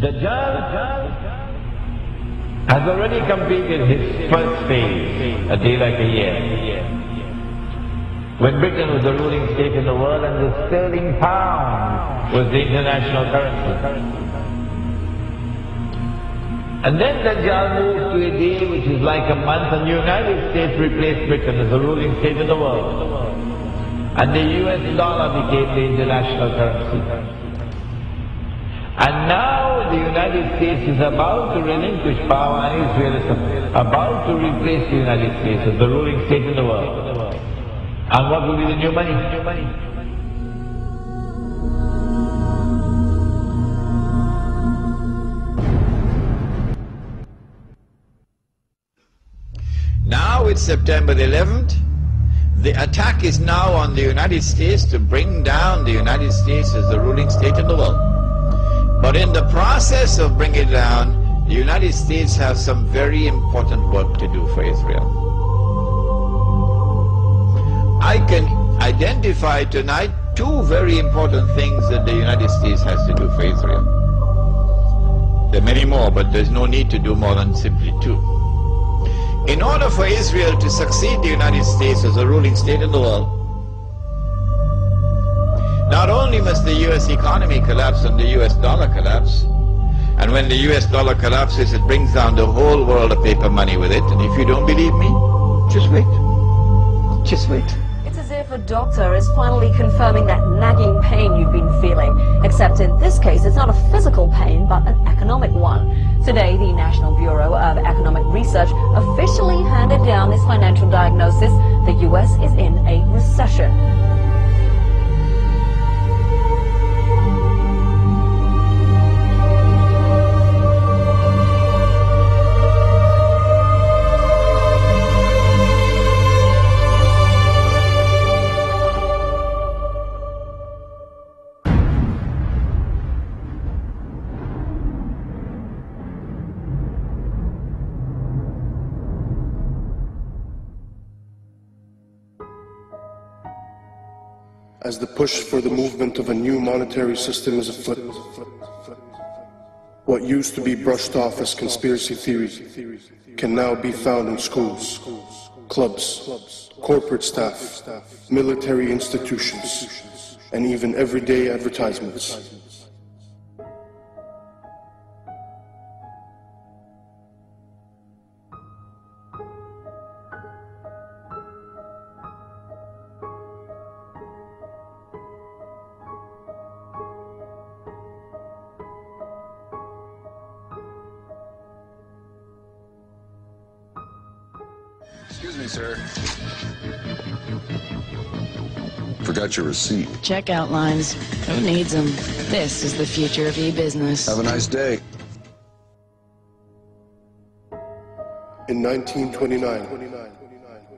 Dajjal has already completed his first phase, a day like a year. When Britain was the ruling state in the world and the sterling pound was the international currency. And then Dajjal moved to a day which is like a month, and the United States replaced Britain as the ruling state in the world. And the US dollar became the international currency. And now the United States is about to relinquish power, and Israel is about to replace the United States as the ruling state in the world. And what will be the new money? Now it's September the 11th. The attack is now on the United States to bring down the United States as the ruling state in the world. But in the process of bringing it down, the United States has some very important work to do for Israel. I can identify tonight two very important things that the United States has to do for Israel. There are many more, but there's no need to do more than simply two. In order for Israel to succeed the United States as a ruling state in the world, not only must the US economy collapse and the US dollar collapse, and when the US dollar collapses, it brings down the whole world of paper money with it, and if you don't believe me, just wait. Just wait. It's as if a doctor is finally confirming that nagging pain you've been feeling, except in this case it's not a physical pain but an economic one. Today, the National Bureau of Economic Research officially handed down this financial diagnosis: the US is in a recession. As the push for the movement of a new monetary system is afoot, what used to be brushed off as conspiracy theories can now be found in schools, clubs, corporate staff, military institutions, and even everyday advertisements. Excuse me, sir. Forgot your receipt. Checkout lines. Who needs them? This is the future of e-business. Have a nice day. In 1929,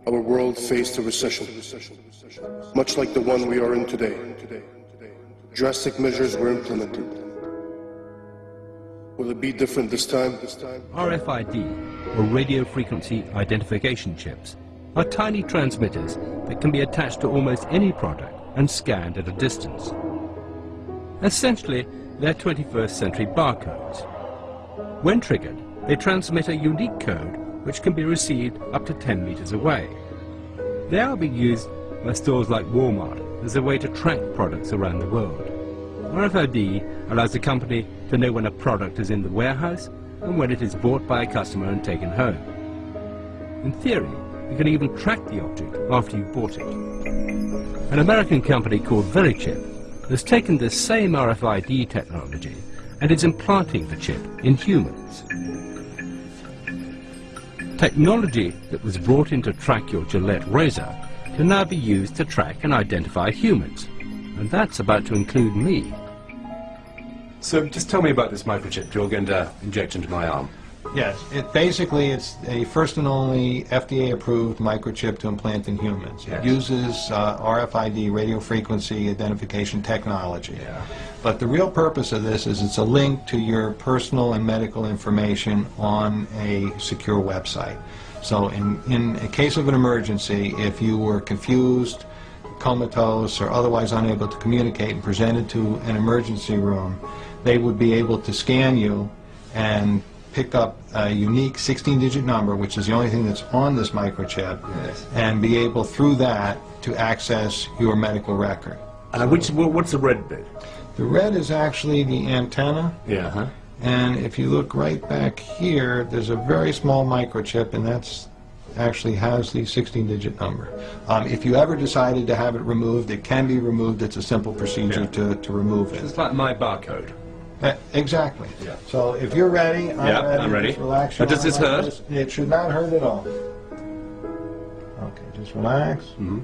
our world faced a recession, much like the one we are in today. Drastic measures were implemented. Will it be different this time? RFID, or radio frequency identification chips, are tiny transmitters that can be attached to almost any product and scanned at a distance. Essentially, they're 21st century barcodes. When triggered, they transmit a unique code which can be received up to 10 meters away. They are being used by stores like Walmart as a way to track products around the world. RFID allows the company to know when a product is in the warehouse and when it is bought by a customer and taken home. In theory, you can even track the object after you've bought it. An American company called Verichip has taken this same RFID technology and is implanting the chip in humans. Technology that was brought in to track your Gillette razor can now be used to track and identify humans. And that's about to include me. So just tell me about this microchip you're going to inject into my arm. Yes, it's a first and only FDA-approved microchip to implant in humans. Yes. It uses RFID, radio frequency identification technology. Yeah. But the real purpose of this is it's a link to your personal and medical information on a secure website. So in a case of an emergency, if you were confused, comatose, or otherwise unable to communicate and presented to an emergency room, they would be able to scan you and pick up a unique 16-digit number, which is the only thing that's on this microchip, Yes. and be able through that to access your medical record. What's the red bit? The red is actually the antenna, Yeah, huh? and if you look right back here, there's a very small microchip, and that's actually has the 16-digit number. If you ever decided to have it removed, it can be removed. It's a simple procedure to remove it. It's like my barcode. Exactly. Yeah. So if you're ready, I'm ready. Just relax Now, your does this arm like hurt? this. It should not hurt at all. Okay, just relax. Mm-hmm.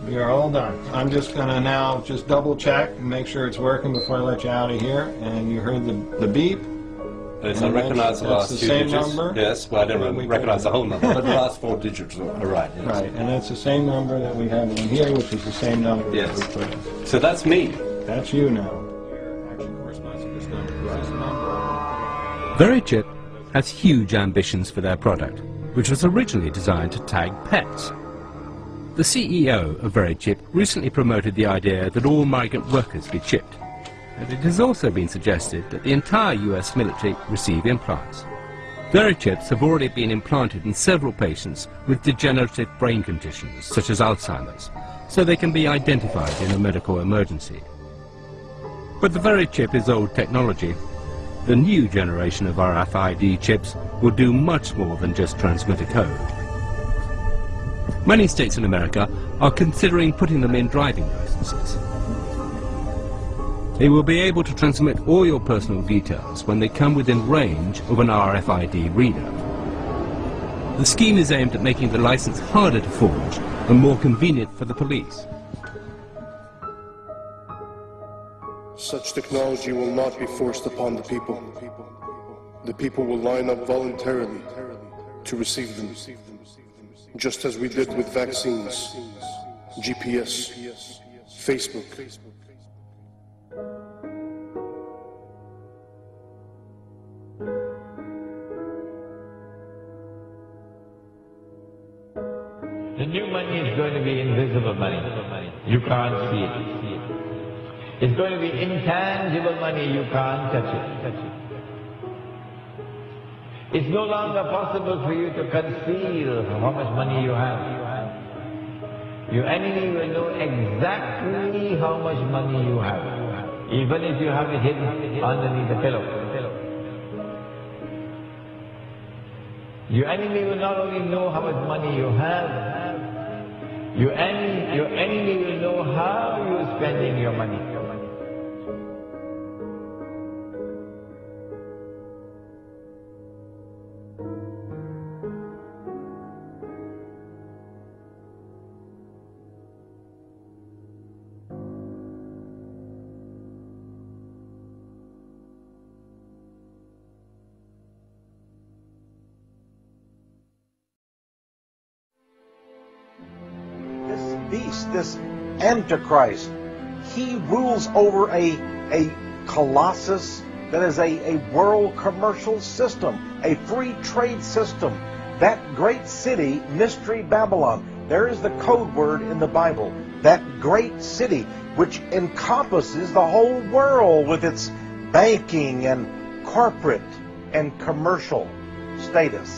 We are all done. I'm just going to now just double check and make sure it's working before I let you out of here. And you heard the beep. Yes, I recognize the last the two same digits. number? Yes, well, I don't recognize the whole number, but the last 4 digits are right. Yes. Right, and that's the same number that we have in here, which is the same number Yes. that we put in. So that's me. That's you now. Actually corresponds to this number. This number. VeriChip has huge ambitions for their product, which was originally designed to tag pets. The CEO of VeriChip recently promoted the idea that all migrant workers be chipped, and it has also been suggested that the entire US military receive implants. VeriChips have already been implanted in several patients with degenerative brain conditions such as Alzheimer's, so they can be identified in a medical emergency. But the VeriChip is old technology. The new generation of RFID chips will do much more than just transmit a code. Many states in America are considering putting them in driving licenses. They will be able to transmit all your personal details when they come within range of an RFID reader. The scheme is aimed at making the license harder to forge and more convenient for the police. Such technology will not be forced upon the people. The people will line up voluntarily to receive them, just as we did with vaccines, GPS, Facebook. The new money is going to be invisible money. You can't see it. It's going to be intangible money. You can't touch it. It's no longer possible for you to conceal how much money you have. Your enemy will know exactly how much money you have, even if you have it hidden underneath the pillow. Your enemy will not only know how much money you have, your enemy will know how you're spending your money. Beast, this Antichrist, he rules over a colossus that is a world commercial system, a free trade system. That great city, Mystery Babylon, there is the code word in the Bible. That great city which encompasses the whole world with its banking and corporate and commercial status.